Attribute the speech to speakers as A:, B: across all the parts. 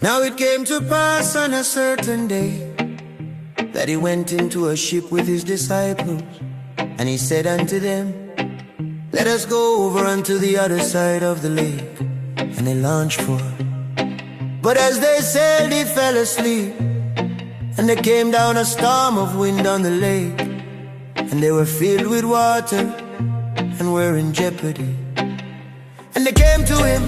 A: Now it came to pass on a certain day that he went into a ship with his disciples, and he said unto them, let us go over unto the other side of the lake. And they launched forth. But as they sailed, he fell asleep, and there came down a storm of wind on the lake, and they were filled with water and were in jeopardy. And they came to him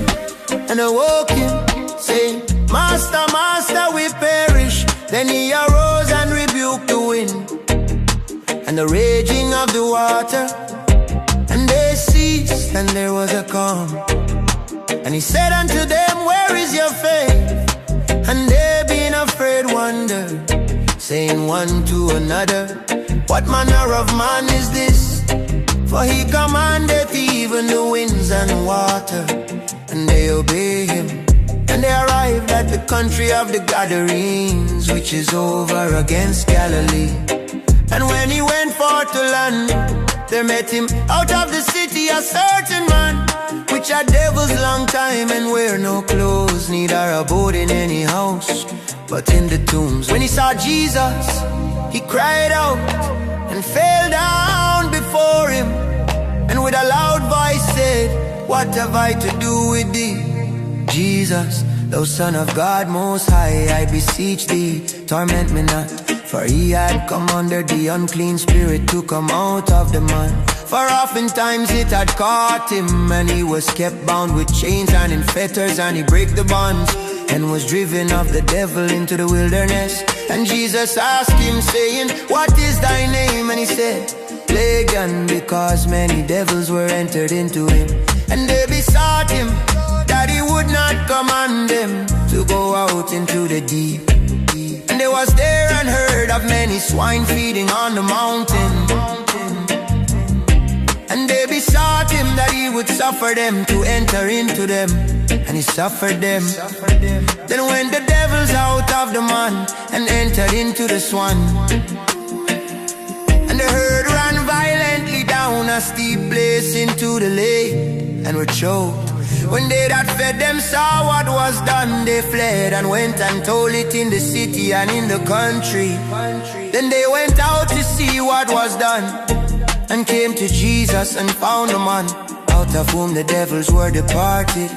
A: and awoke him, saying, Master, Master, we perish. Then he arose and rebuked the wind and the raging of the water, and they ceased, and there was a calm. And he said unto them, where is your faith? And they being afraid wondered, saying one to another, what manner of man is this? For he commandeth even the winds and water, and they obey him. And they arrived at the country of the Gadarenes, which is over against Galilee. And when he went forth to land, there met him out of the city a certain man, which had devils long time, and wear no clothes, neither abode in any house, but in the tombs. When he saw Jesus, he cried out and fell down before him, and with a loud voice said, what have I to do with thee, Jesus, thou Son of God Most High? I beseech thee, torment me not. For he had come under the unclean spirit to come out of the man. For oftentimes it had caught him, and he was kept bound with chains and in fetters, and he brake the bonds, and was driven of the devil into the wilderness. And Jesus asked him, saying, what is thy name? And he said, Legion, because many devils were entered into him. And they besought him that he would not command them to go out into the deep. And there was there an herd of many swine feeding on the mountain, and they besought him that he would suffer them to enter into them, and he suffered them. Then went the devils out of the man, and entered into the swan. And the herd ran violently down a steep place into the lake, and were choked. When they that fed them saw what was done, they fled and went and told it in the city and in the country. Then they went out to see what was done, and came to Jesus and found a man, out of whom the devils were departed,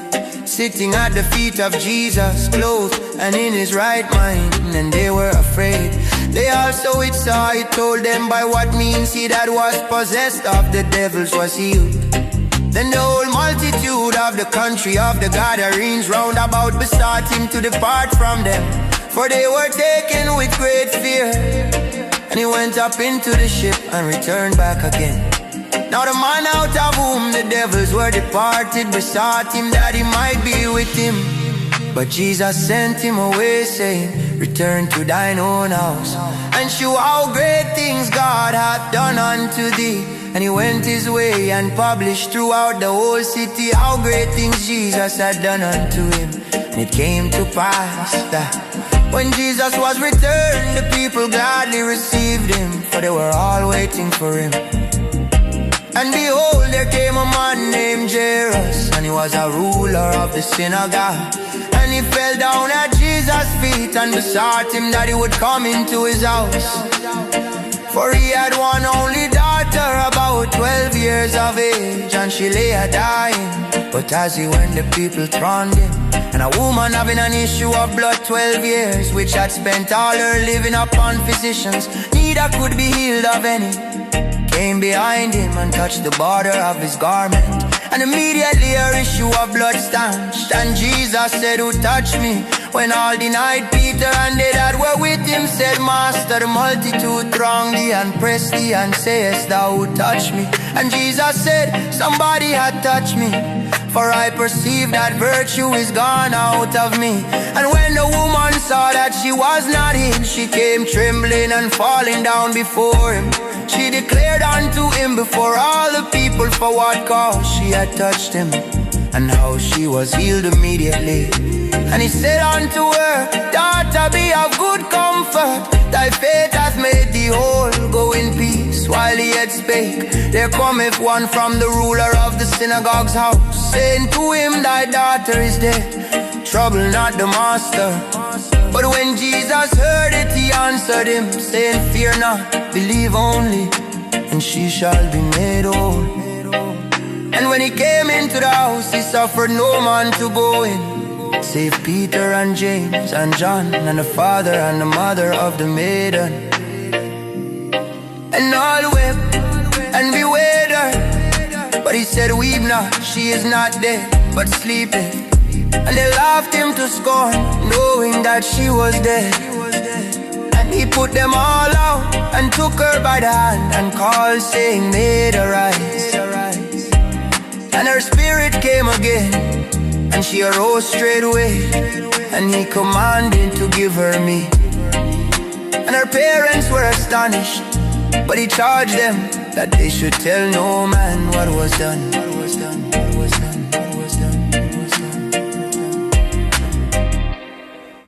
A: sitting at the feet of Jesus, clothed and in his right mind. And they were afraid. They also it saw, it told them by what means he that was possessed of the devils was healed. Then the whole multitude of the country of the Gadarenes round about besought him to depart from them, for they were taken with great fear. And he went up into the ship and returned back again. Now the man out of whom the devils were departed besought him that he might be with him. But Jesus sent him away, saying, return to thine own house, and shew how great things God hath done unto thee. And he went his way and published throughout the whole city how great things Jesus had done unto him. And it came to pass that when Jesus was returned, the people gladly received him, for they were all waiting for him. And behold, there came a man named Jairus, and he was a ruler of the synagogue. And he fell down at Jesus' feet and besought him that he would come into his house. For he had one only daughter, about 12 years of age, and she lay a-dying. But as he went, the people thronged him, and a woman having an issue of blood 12 years, which had spent all her living upon physicians, neither could be healed of any, came behind him and touched the border of his garment. And immediately her issue of blood stanched. And Jesus said, who touched me? When all denied, Peter and they that were with him said, Master, the multitude throng thee and press thee, and sayest thou, who touched me? And Jesus said, somebody had touched me, for I perceive that virtue is gone out of me. And when the woman saw that she was not healed, she came trembling and falling down before him. She declared unto him before all the people for what cause she had touched him, and how she was healed immediately. And he said unto her, daughter, be of good comfort, thy faith hath made thee whole, go in peace. While he yet spake, there cometh one from the ruler of the synagogue's house, saying to him, thy daughter is dead. trouble, not the master. But when Jesus heard it, he answered him, saying, fear not, believe only, and she shall be made whole. And when he came into the house, he suffered no man to go in, save Peter and James and John, and the father and the mother of the maiden. And all wept and bewailed her, but he said, weep not, she is not dead, but sleeping. And they laughed him to scorn, knowing that she was dead. And he put them all out and took her by the hand and called, saying, Maid, arise. And her spirit came again, and she arose straightway. And he commanded to give her meat. And her parents were astonished, but he charged them that they should tell no man what was done.